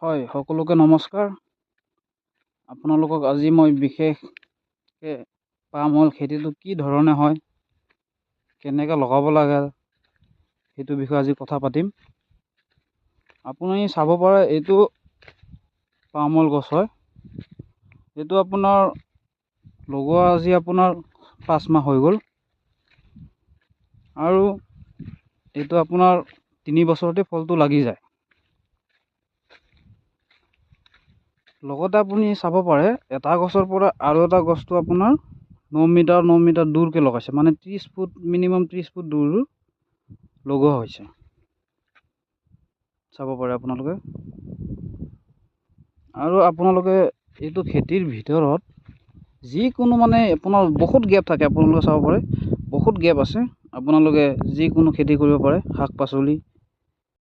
হয়, সকলোকে নমস্কাৰ। আপোনালোকক আজি মই বিশেষকৈ পাম অইল খেতিটো কি ধৰণে হয়, কেনেকৈ লগাব লাগে সেইটো বিষয়ে আজি কথা পাতিম। আপুনি চাব পাৰে এইটো পাম অইল গছ হয়। এইটো আপোনাৰ লগোৱা আজি আপোনাৰ 5 মাহ হৈ গ'ল আৰু এইটো আপোনাৰ 3 বছৰতে ফলটো লাগি যায়। লগতে আপুনি চাব পাৰে এটা গছৰ পৰা আৰু এটা গছটো আপোনাৰ 9 মিটাৰ দূৰকৈ লগাইছে, মানে 30 ফুট মিনিমাম 30 ফুট দূৰ লগোৱা হৈছে। চাব পাৰে আপোনালোকে। আৰু আপোনালোকে এইটো খেতিৰ ভিতৰত যিকোনো মানে আপোনাৰ বহুত গেপ থাকে, আপোনালোকে চাব পাৰে বহুত গেপ আছে। আপোনালোকে যিকোনো খেতি কৰিব পাৰে, শাক পাচলি